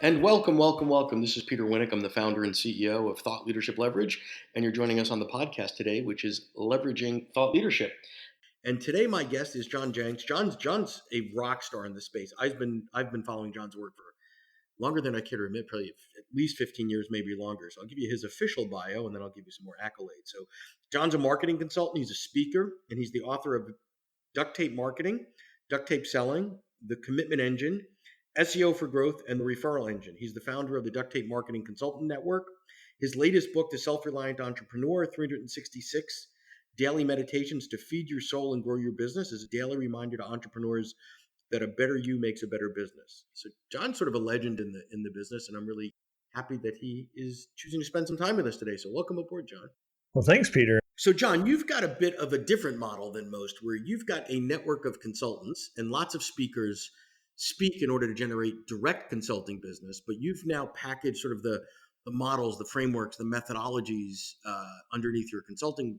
And welcome, welcome, welcome. This is Peter Winnick. I'm the founder and CEO of Thought Leadership Leverage, and you're joining us on the podcast today, which is Leveraging Thought Leadership. And today, my guest is John Jenks. John's a rock star in this space. I've been following John's work for longer than I care to admit, probably at least 15 years, maybe longer. So I'll give you his official bio, and then I'll give you some more accolades. So John's a marketing consultant. He's a speaker, and he's the author of Duct Tape Marketing, Duct Tape Selling, The Commitment Engine, SEO for Growth, and the Referral Engine. He's the founder of the Duct Tape Marketing Consultant Network. His latest book, The Self-Reliant Entrepreneur, 366 Daily Meditations to Feed Your Soul and Grow Your Business, is a daily reminder to entrepreneurs that a better you makes a better business. So John's sort of a legend in the business, and I'm really happy that he is choosing to spend some time with us today. So welcome aboard, John. Well, thanks, Peter. So, John, you've got a bit of a different model than most, where you've got a network of consultants and lots of speakers speak in order to generate direct consulting business, but you've now packaged sort of the models, the frameworks, the methodologies underneath your consulting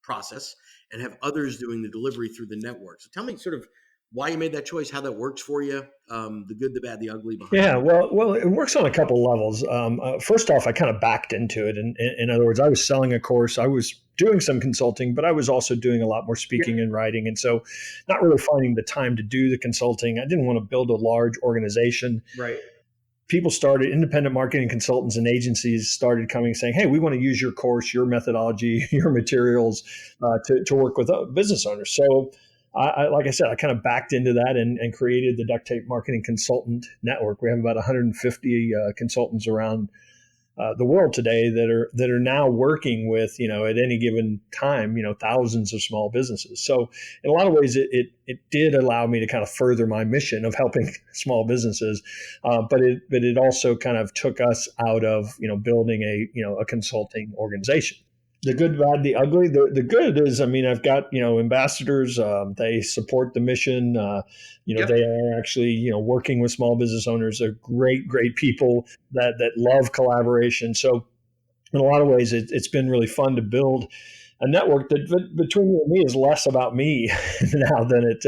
process and have others doing the delivery through the network. So tell me sort of why you made that choice, how that works for you, the good, the bad, the ugly behind it. Yeah, well, it works on a couple of levels. First off, I kind of backed into it. In other words, I was selling a course. I was doing some consulting, but I was also doing a lot more speaking and writing. And so not really finding the time to do the consulting. I didn't want to build a large organization. Right. People started, independent marketing consultants and agencies started coming saying, hey, we want to use your course, your methodology, your materials to work with business owners. So like I said, I kind of backed into that and created the Duct Tape Marketing Consultant Network. We have about 150 consultants around the world today that are now working with, at any given time, thousands of small businesses. So in a lot of ways, it did allow me to kind of further my mission of helping small businesses, but it also kind of took us out of building a consulting organization. The good, bad, the ugly. The good is, I've got, ambassadors. They support the mission. They are actually, working with small business owners. They're great people that love collaboration. So in a lot of ways, it's been really fun to build a network that between you and me is less about me now than it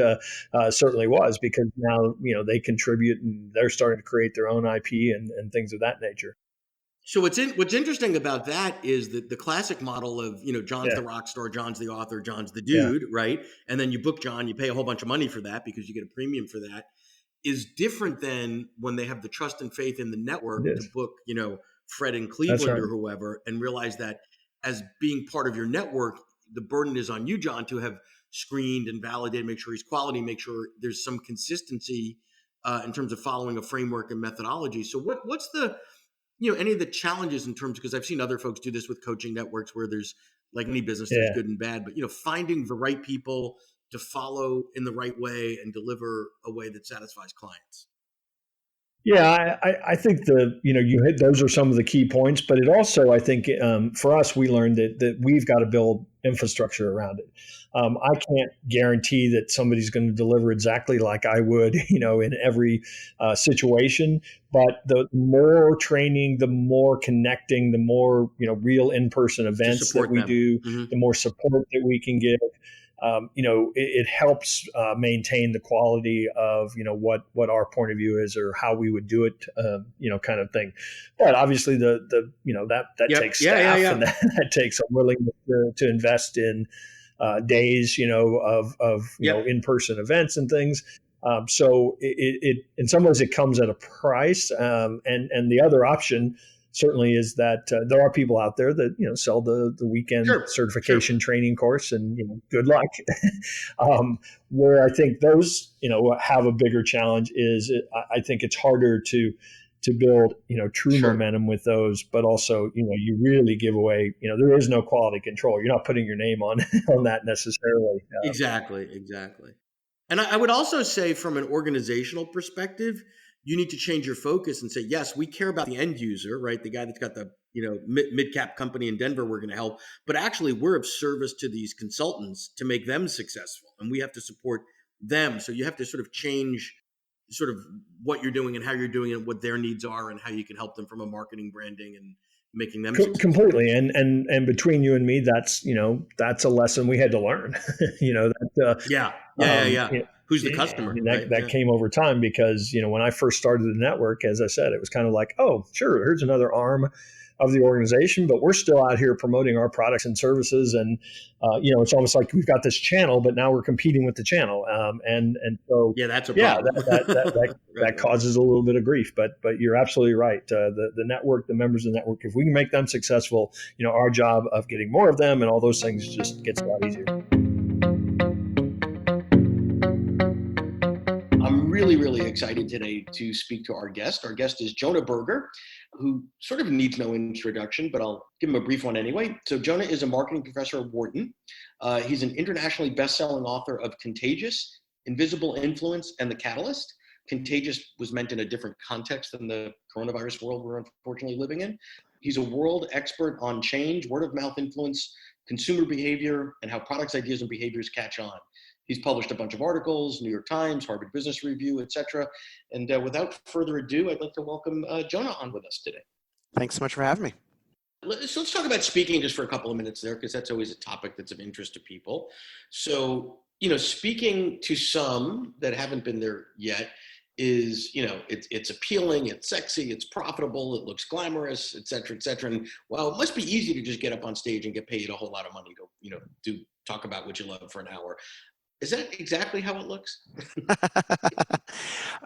certainly was, because now, they contribute and they're starting to create their own IP and things of that nature. So what's interesting about that is that the classic model of, John's the rock star, John's the author, John's the dude, right? And then you book John, you pay a whole bunch of money for that because you get a premium for that, is different than when they have the trust and faith in the network to book, Fred in Cleveland or whoever, and realize that as being part of your network, the burden is on you, John, to have screened and validated, make sure he's quality, make sure there's some consistency in terms of following a framework and methodology. So what's the any of the challenges in terms, because I've seen other folks do this with coaching networks where there's, like any business, there's good and bad, but, finding the right people to follow in the right way and deliver a way that satisfies clients. Yeah, I think you hit, those are some of the key points, but it also, I think, for us, we learned that we've got to build infrastructure around it. I can't guarantee that somebody's going to deliver exactly like I would, in every situation. But the more training, the more connecting, the more, real in-person events that we do, the more support that we can give. It helps maintain the quality of, what our point of view is or how we would do it, kind of thing. But obviously that takes staff and that takes a willingness to invest in days, of in-person events and things. So it in some ways it comes at a price. And the other option certainly is that there are people out there that sell the weekend certification training course, and good luck. Where I think those have a bigger challenge is I think it's harder to build true momentum with those, but also you really give away there is no quality control. You're not putting your name on that necessarily. Exactly. And I would also say, from an organizational perspective, you need to change your focus and say, yes, we care about the end user, right? The guy that's got the mid-cap company in Denver, we're going to help. But actually, we're of service to these consultants to make them successful, and we have to support them. So you have to sort of change sort of what you're doing and how you're doing it, what their needs are, and how you can help them from a marketing, branding, and making them successful. Completely. And between you and me, that's a lesson we had to learn. Who's the Yeah, I customer, mean right? that Yeah. came over time because when I first started the network, as I said, it was kind of like, oh, sure, here's another arm of the organization, but we're still out here promoting our products and services, and it's almost like we've got this channel, but now we're competing with the channel, and so Yeah, that's a yeah, problem. that Right. causes a little bit of grief, but you're absolutely right. The network, the members of the network, if we can make them successful, our job of getting more of them and all those things just gets a lot easier. I'm really, really excited today to speak to our guest. Our guest is Jonah Berger, who sort of needs no introduction, but I'll give him a brief one anyway. So, Jonah is a marketing professor at Wharton. He's an internationally best-selling author of Contagious, Invisible Influence, and The Catalyst. Contagious was meant in a different context than the coronavirus world we're unfortunately living in. He's a world expert on change, word of mouth influence, consumer behavior, and how products, ideas, and behaviors catch on. He's published a bunch of articles, New York Times, Harvard Business Review, etc. And without further ado, I'd like to welcome Jonah on with us today. Thanks so much for having me. Let's talk about speaking just for a couple of minutes there, because that's always a topic that's of interest to people. So, speaking to some that haven't been there yet is, it's appealing, it's sexy, it's profitable, it looks glamorous, et cetera, et cetera. And while it must be easy to just get up on stage and get paid a whole lot of money to, do talk about what you love for an hour, is that exactly how it looks?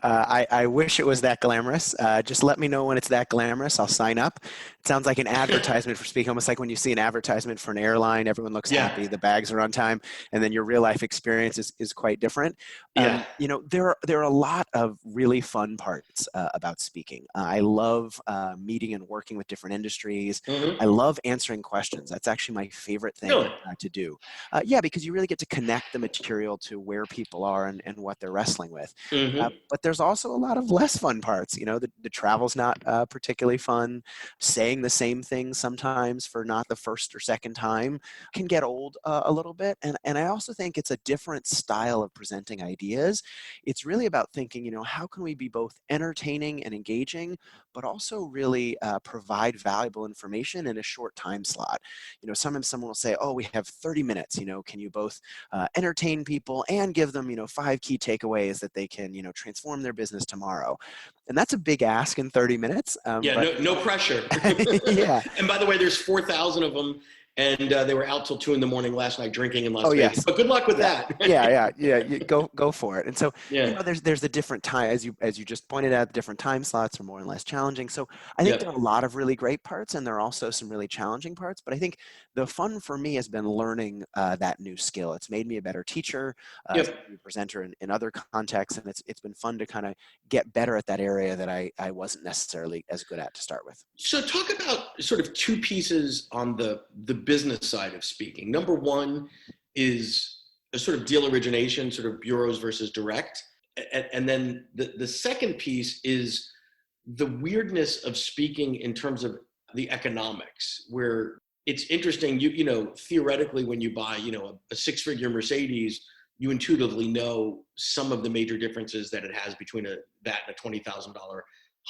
I wish it was that glamorous. Just let me know when it's that glamorous. I'll sign up. It sounds like an advertisement for speaking, almost like when you see an advertisement for an airline, everyone looks happy, the bags are on time, and then your real life experience is quite different. Yeah. There are a lot of really fun parts about speaking. I love meeting and working with different industries. Mm-hmm. I love answering questions. That's actually my favorite thing Really? to do. Yeah, because you really get to connect the material to where people are and what they're wrestling with. Mm-hmm. But there's also a lot of less fun parts. The travel's not particularly fun. Saying the same thing sometimes for not the first or second time can get old a little bit. And I also think it's a different style of presenting ideas. It's really about thinking, how can we be both entertaining and engaging, but also really provide valuable information in a short time slot. Sometimes someone will say, oh, we have 30 minutes, can you both entertain people and give them, 5 key takeaways that they can, transform their business tomorrow. And that's a big ask in 30 minutes. Yeah, but no pressure. yeah. And by the way, there's 4,000 of them, and they were out till 2 a.m. last night drinking in Las Oh, Vegas. yes. But good luck with Yeah. that. Yeah. You go for it. And so, Yeah. there's a different time, as you just pointed out, different time slots are more and less challenging. So I think there are a lot of really great parts, and there are also some really challenging parts. But I think the fun for me has been learning that new skill. It's made me a better teacher, as a presenter in other contexts, and it's been fun to kind of get better at that area that I wasn't necessarily as good at to start with. So talk about sort of two pieces on the business side of speaking. Number one is a sort of deal origination, sort of bureaus versus direct. And then the second piece is the weirdness of speaking in terms of the economics, where it's interesting, theoretically, when you buy, a 6-figure Mercedes, you intuitively know some of the major differences that it has between that and a $20,000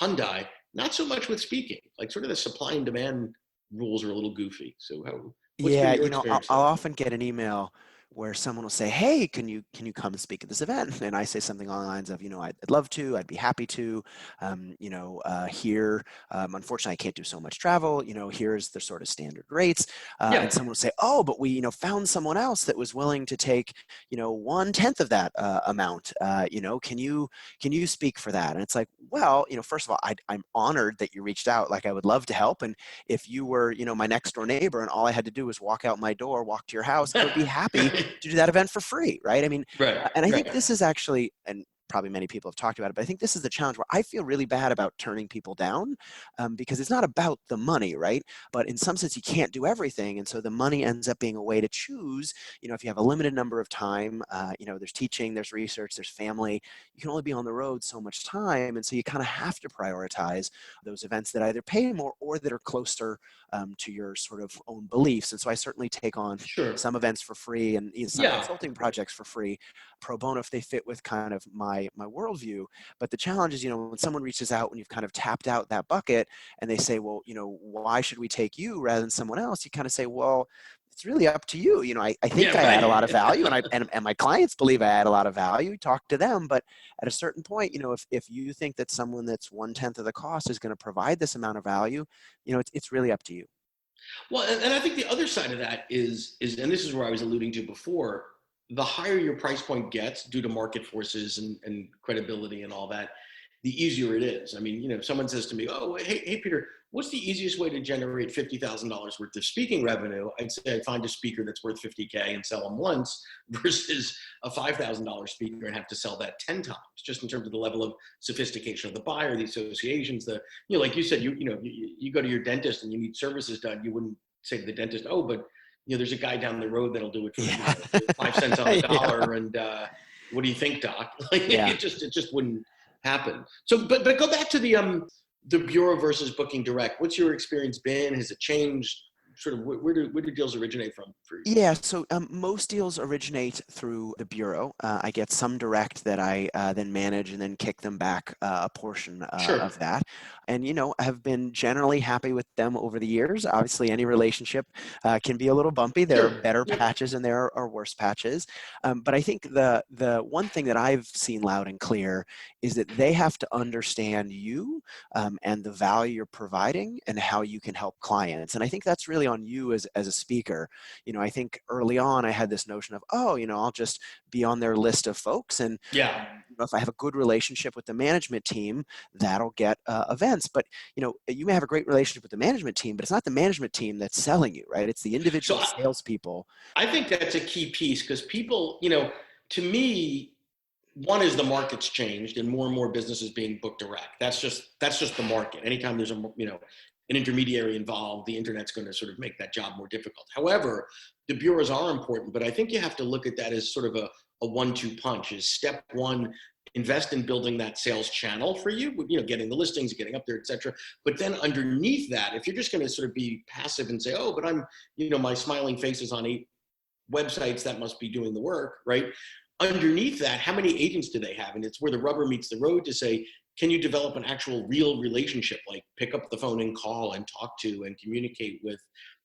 Hyundai. Not so much with speaking, like sort of the supply and demand rules are a little goofy. So what's been Yeah, your experience I'll there? often get an email where someone will say, "Hey, can you come and speak at this event?" And I say something along the lines of, I'd love to, I'd be happy to. Here, unfortunately, I can't do so much travel. Here's the sort of standard rates. And someone will say, "Oh, but we, found someone else that was willing to take, 1/10 of that amount. Can you speak for that?" And it's like, well, first of all, I'm honored that you reached out. Like, I would love to help, and if you were, my next door neighbor and all I had to do was walk out my door, walk to your house, I would be happy to do that event for free, right? I mean, Right, and I think right. this is actually, and probably many people have talked about it, but I think this is the challenge where I feel really bad about turning people down, because it's not about the money, right? But in some sense, you can't do everything. And so the money ends up being a way to choose, if you have a limited number of time, there's teaching, there's research, there's family, you can only be on the road so much time. And so you kind of have to prioritize those events that either pay more or that are closer to your sort of own beliefs. And so I certainly take on Sure. some events for free and some Yeah. consulting projects for free, pro bono, if they fit with kind of my worldview. But the challenge is, when someone reaches out, when you've kind of tapped out that bucket and they say, well, why should we take you rather than someone else? You kind of say, well, it's really up to you. I think Yeah, I add a lot of right. value, and my clients believe I add a lot of value. Talk to them, but at a certain point, if you think that someone that's 1/10 of the cost is going to provide this amount of value, it's really up to you. Well, and I think the other side of that is, and this is where I was alluding to before, the higher your price point gets due to market forces and credibility and all that, the easier it is. I mean, if someone says to me, "Oh, hey, Peter, what's the easiest way to generate $50,000 worth of speaking revenue?" I'd say I'd find a speaker that's worth 50K and sell them once versus a $5,000 speaker and have to sell that 10 times, just in terms of the level of sophistication of the buyer, the associations, like you said, you go to your dentist and you need services done. You wouldn't say to the dentist, "Oh, but there's a guy down the road that'll do it for Yeah. 5 cents on the Yeah. dollar." And what do you think, Doc? Like Yeah. it just wouldn't happen. So, but go back to the bureau versus booking direct. What's your experience been? Has it changed? Sort of where do deals originate from for you? Yeah, so most deals originate through the bureau. I get some direct that I then manage and then kick them back a portion Sure. of that. And, have been generally happy with them over the years. Obviously, any relationship can be a little bumpy. There are Sure. better Yep. patches and there are worse patches. But I think the one thing that I've seen loud and clear is that they have to understand you and the value you're providing and how you can help clients. And I think that's really on you as a speaker. I think early on I had this notion of, I'll just be on their list of folks. And Yeah. if I have a good relationship with the management team, that'll get events. But, you may have a great relationship with the management team, but it's not the management team that's selling you, right? It's the So individual salespeople. I think that's a key piece because people, to me, one is the market's changed and more businesses being booked direct. That's just the market. Anytime there's an intermediary involved, the internet's going to sort of make that job more difficult. However, the bureaus are important, but I think you have to look at that as sort of a 1-2 punch. Is step one, invest in building that sales channel for you, getting the listings, getting up there, et cetera. But then underneath that, if you're just going to sort of be passive and say, "Oh, but I'm, my smiling face is on 8 websites, that must be doing the work," right? Underneath that, how many agents do they have? And it's where the rubber meets the road to say, can you develop an actual real relationship, like pick up the phone and call and talk to and communicate with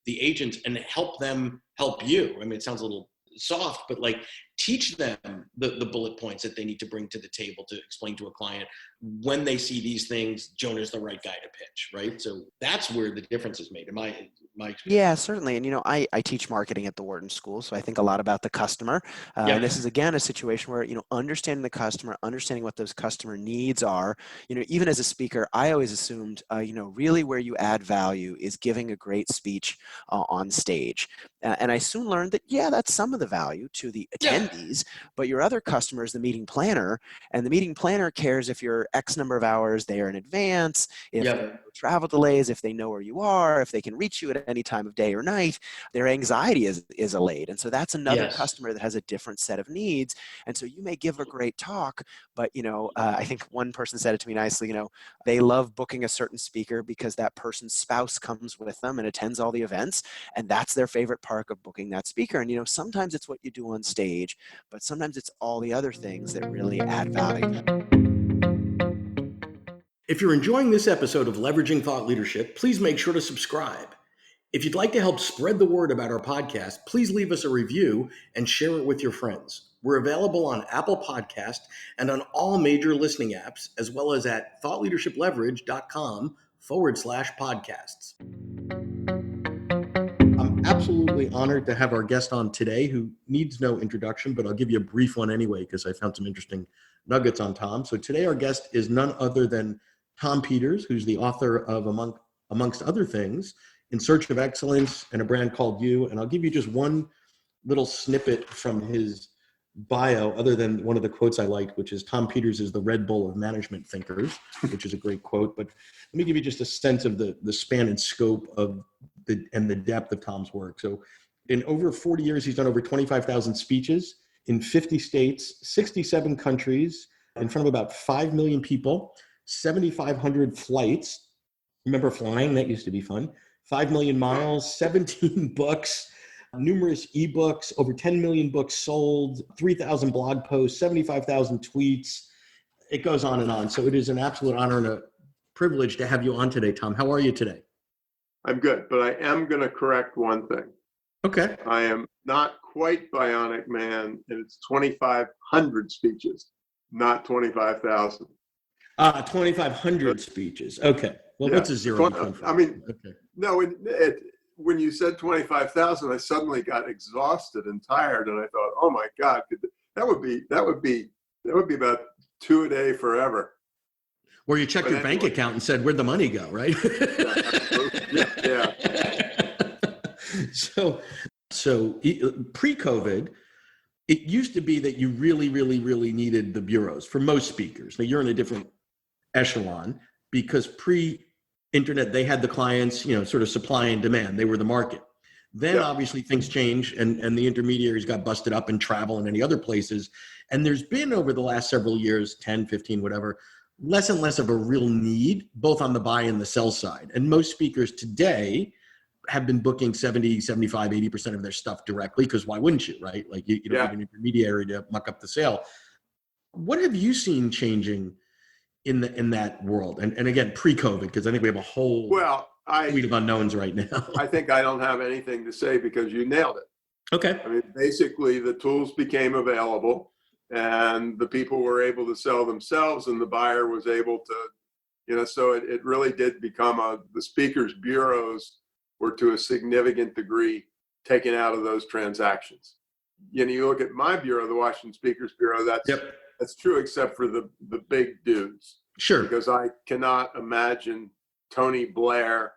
the agents and help them help you? I mean, it sounds a little soft, but like teach them the bullet points that they need to bring to the table to explain to a client when they see these things, Jonah's the right guy to pitch, right? So that's where the difference is made in my experience. Yeah, certainly. And, I teach marketing at the Wharton School, so I think a lot about the customer. And this Yep. is, again, a situation where, understanding the customer, understanding what those customer needs are. Even as a speaker, I always assumed, really where you add value is giving a great speech on stage. And I soon learned that, yeah, that's some of the value to the Yeah. attendees, but your other customer is the meeting planner. And the meeting planner cares if you're X number of hours there in advance, if there are Yep. no travel delays, if they know where you are, if they can reach you at any time of day or night, their anxiety is allayed. And so that's another Yes. customer that has a different set of needs. And so you may give a great talk, but, I think one person said it to me nicely, they love booking a certain speaker because that person's spouse comes with them and attends all the events. And that's their favorite part of booking that speaker. And, sometimes it's what you do on stage, but sometimes it's all the other things that really add value. If you're enjoying this episode of Leveraging Thought Leadership, please make sure to subscribe. If you'd like to help spread the word about our podcast, please leave us a review and share it with your friends. We're available on Apple Podcast and on all major listening apps, as well as at thoughtleadershipleverage.com/podcasts. I'm absolutely honored to have our guest on today who needs no introduction, but I'll give you a brief one anyway because I found some interesting nuggets on Tom. So today our guest is none other than Tom Peters, who's the author of, amongst other things, In Search of Excellence and A Brand Called You. And I'll give you just one little snippet from his bio, other than one of the quotes I liked, which is Tom Peters is the Red Bull of management thinkers, which is a great quote. But let me give you just a sense of the span and scope of the depth of Tom's work. So in over 40 years, he's done over 25,000 speeches in 50 states, 67 countries, in front of about 5 million people, 7,500 flights. Remember flying? That used to be fun. 5 million miles, 17 books, numerous ebooks, over 10 million books sold, 3,000 blog posts, 75,000 tweets. It goes on and on. So it is an absolute honor and a privilege to have you on today, Tom. How are you today? I'm good, but I am going to correct one thing. Okay. I am not quite Bionic Man, and it's 2,500 speeches, not 25,000. 2,500 speeches. Okay. Well, Yeah. what's a zero become from? I mean, Okay. no, when you said 25,000, I suddenly got exhausted and tired, and I thought, oh my God, that would be about 2 a day forever. Where you checked But your bank anyway. account and said, where'd the money go, right? Yeah, absolutely. Yeah. So pre-COVID, it used to be that you really, really, really needed the bureaus for most speakers. Now you're in a different echelon because pre-internet, they had the clients, sort of supply and demand. They were the market. Then Yeah. obviously things changed and the intermediaries got busted up in travel and any other places. And there's been over the last several years, 10, 15, whatever, less and less of a real need, both on the buy and the sell side. And most speakers today have been booking 70, 75, 80% of their stuff directly, because why wouldn't you, right? Like you don't need an intermediary to muck up the sale. What have you seen changing in that world? And again, pre-COVID, because I think we have a whole suite of unknowns right now. I think I don't have anything to say because you nailed it. Okay. I mean, basically the tools became available and the people were able to sell themselves and the buyer was able to, so it really did become the speakers' bureaus were to a significant degree taken out of those transactions. You look at my bureau, the Washington Speakers Bureau, that's true except for the big dudes. Sure. Because I cannot imagine Tony Blair,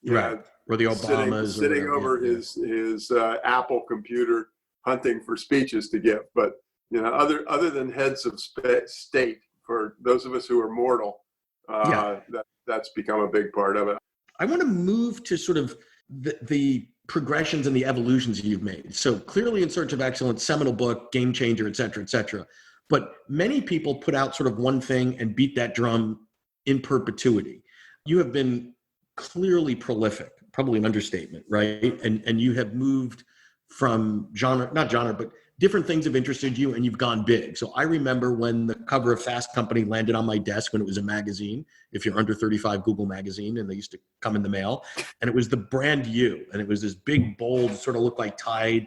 or the Obamas sitting over his Apple computer hunting for speeches to give. But other than heads of state, for those of us who are mortal, that's become a big part of it. I want to move to sort of the progressions and the evolutions you've made. So clearly In Search of Excellence, seminal book, game changer, et cetera, et cetera. But many people put out sort of one thing and beat that drum in perpetuity. You have been clearly prolific, probably an understatement, right? And you have moved from not genre, but different things have interested you and you've gone big. So I remember when the cover of Fast Company landed on my desk when it was a magazine, if you're under 35, Google magazine, and they used to come in the mail. And it was the brand You, and it was this big, bold, sort of looked like Tide.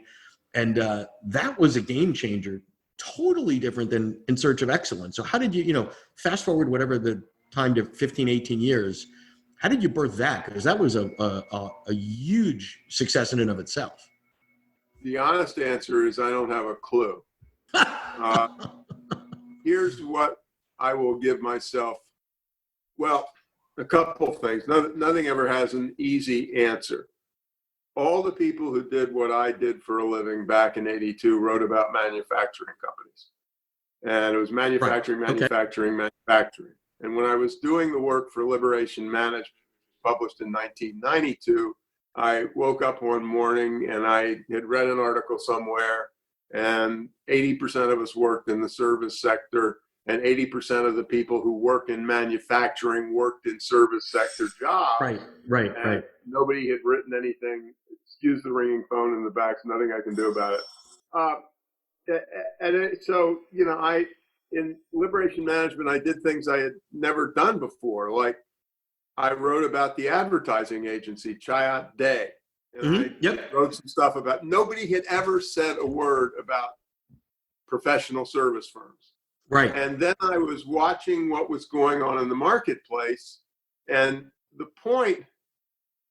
And that was a game changer, totally different than In Search of Excellence. So how did you, fast forward whatever the time to 15, 18 years, how did you birth that? Because that was a huge success in and of itself. The honest answer is I don't have a clue. Here's what I will give myself. Well, a couple things. Nothing ever has an easy answer. All the people who did what I did for a living back in '82 wrote about manufacturing companies. And it was manufacturing. And when I was doing the work for Liberation Management, published in 1992, I woke up one morning and I had read an article somewhere, and 80% of us worked in the service sector, and 80% of the people who work in manufacturing worked in service sector jobs. Right. Nobody had written anything. Excuse the ringing phone in the back. There's nothing I can do about it. So, in Liberation Management, I did things I had never done before. Like I wrote about the advertising agency, Chayat Day. And I wrote some stuff about, nobody had ever said a word about professional service firms. Right. And then I was watching what was going on in the marketplace. And the point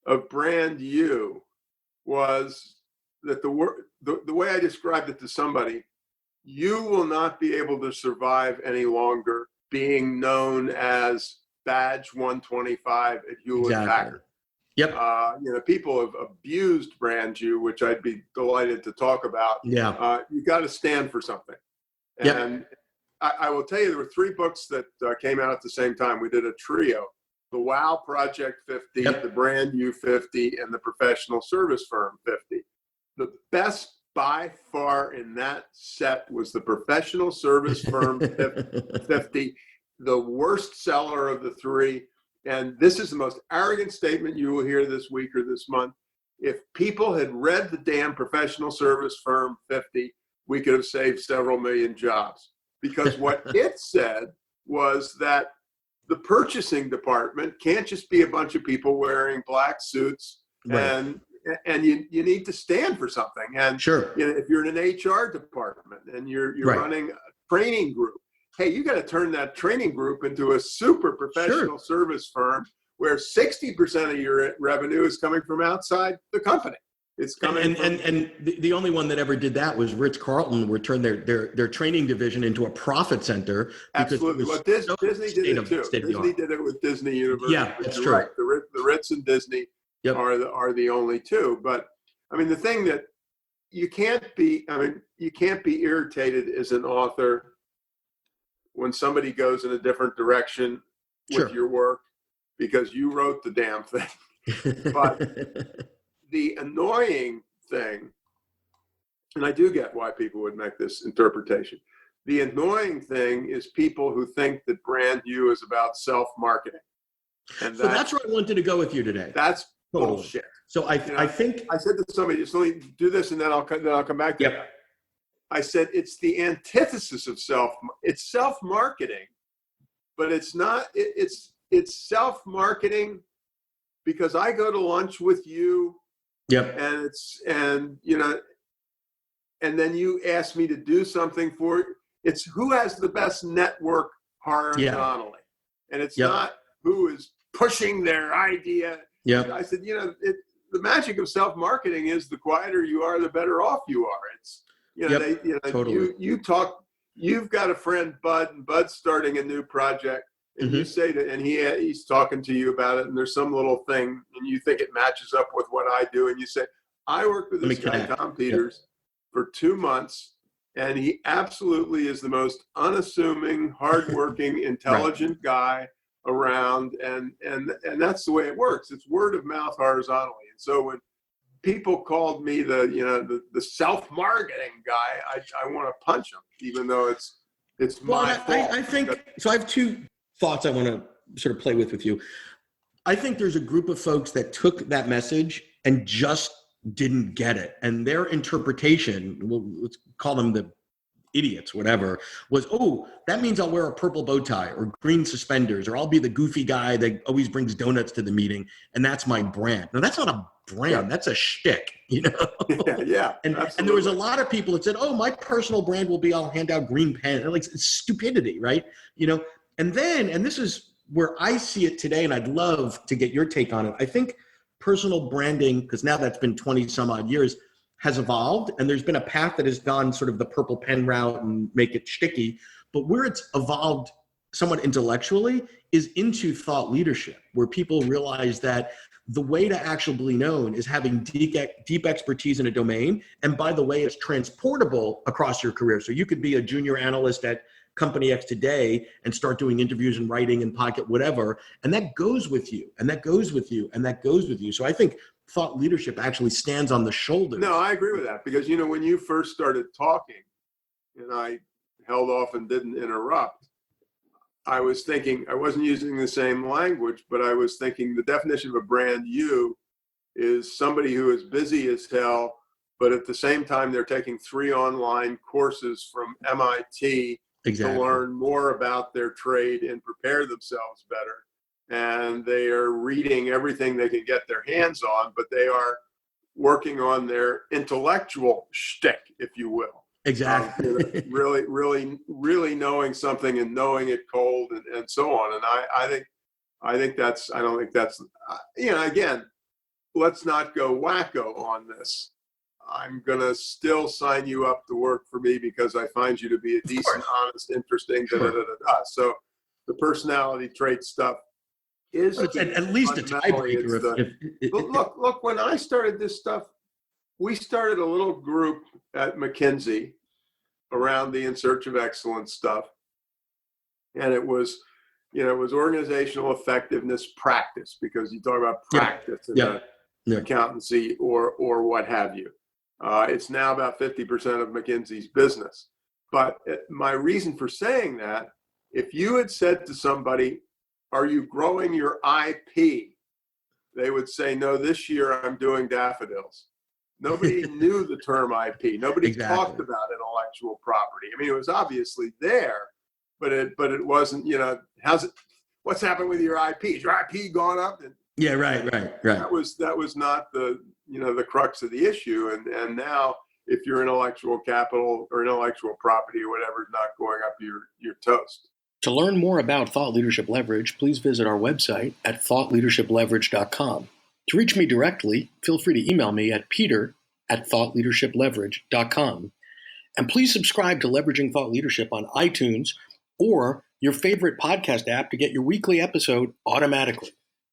of Brand You was that the way I described it to somebody, you will not be able to survive any longer being known as Badge 125 at Hewlett Packard. Yep. People have abused Brand You, which I'd be delighted to talk about. Yeah. You got to stand for something. And I will tell you, there were 3 books that came out at the same time. We did a trio: the Wow Project 50, the Brand You 50, and the Professional Service Firm 50. The best by far in that set was the Professional Service Firm 50, the worst seller of the 3. And this is the most arrogant statement you will hear this week or this month. If people had read the damn Professional Service Firm 50, we could have saved several million jobs. Because what it said was that the purchasing department can't just be a bunch of people wearing black suits and and you need to stand for something. And Sure. if you're in an HR department and you're Right. running a training group, hey, you got to turn that training group into a super professional service firm where 60% of your revenue is coming from outside the company. It's coming and the only one that ever did that was Ritz-Carlton, where turned their training division into a profit center. Absolutely. Well, Disney did it too. Disney did it with Disney University. Yeah, that's true. Right. The Ritz and Disney are the only two. But I mean, the thing that you can't be irritated as an author when somebody goes in a different direction with your work because you wrote the damn thing. But the annoying thing, and I do get why people would make this interpretation. The annoying thing is people who think that brand you is about self-marketing. And so that's where I wanted to go with you today. That's bullshit. So I think I said to somebody, just let me do this and then I'll come back to that. I said it's the antithesis of it's self-marketing, but it's not. It's self-marketing because I go to lunch with you. Yep. And then you ask me to do something for it. It's who has the best network horizontally. And it's not who is pushing their idea. Yeah. I said, the magic of self-marketing is the quieter you are, the better off you are. It's, totally. You've got a friend, Bud, and Bud's starting a new project. And you say that, and he's talking to you about it, and there's some little thing, and you think it matches up with what I do, and you say, I worked with this guy, Tom Peters, for 2 months, and he absolutely is the most unassuming, hardworking, intelligent guy around, and that's the way it works. It's word of mouth horizontally. And so when people called me the self-marketing guy, I want to punch them, even though it's my fault. I think so. I have two thoughts I want to sort of play with you. I think there's a group of folks that took that message and just didn't get it. And their interpretation, let's call them the idiots, whatever, was, oh, that means I'll wear a purple bow tie or green suspenders, or I'll be the goofy guy that always brings donuts to the meeting. And that's my brand. Now, that's not a brand. That's a shtick, Yeah. And there was a lot of people that said, oh, my personal brand will be I'll hand out green pens. Like, it's stupidity, right? And this is where I see it today, and I'd love to get your take on it. I think personal branding, because now that's been 20 some odd years, has evolved, and there's been a path that has gone sort of the purple pen route and make it sticky. But where it's evolved somewhat intellectually is into thought leadership, where people realize that the way to actually be known is having deep expertise in a domain. And by the way, it's transportable across your career. So you could be a junior analyst at Company X today and start doing interviews and writing and pocket whatever. And that goes with you, and that goes with you, and that goes with you. So I think thought leadership actually stands on the shoulders. No, I agree with that, because, when you first started talking and I held off and didn't interrupt, I was thinking, I wasn't using the same language, but I was thinking the definition of a brand you is somebody who is busy as hell, but at the same time, they're taking 3 online courses from MIT to learn more about their trade and prepare themselves better. And they are reading everything they can get their hands on, but they are working on their intellectual shtick, if you will. Exactly. Really knowing something and knowing it cold and so on. And I don't think that's, again, let's not go wacko on this. I'm going to still sign you up to work for me because I find you to be a decent, honest, interesting, So the personality trait stuff is at least a tiebreaker. Look, when I started this stuff, we started a little group at McKinsey around the In Search of Excellence stuff. And it was organizational effectiveness practice, because you talk about practice in accountancy or what have you. It's now about 50% of McKinsey's business. But my reason for saying that, if you had said to somebody, are you growing your IP? They would say, no, this year I'm doing daffodils. Nobody knew the term IP. Nobody talked about intellectual property. I mean, it was obviously there, but it wasn't, what's happened with your IP? Is your IP gone up? And Yeah, right. That was not the the crux of the issue. And now, if your intellectual capital or intellectual property or whatever is not going up, you're toast. To learn more about Thought Leadership Leverage, please visit our website at thoughtleadershipleverage.com. To reach me directly, feel free to email me at peter@thoughtleadershipleverage.com. And please subscribe to Leveraging Thought Leadership on iTunes or your favorite podcast app to get your weekly episode automatically.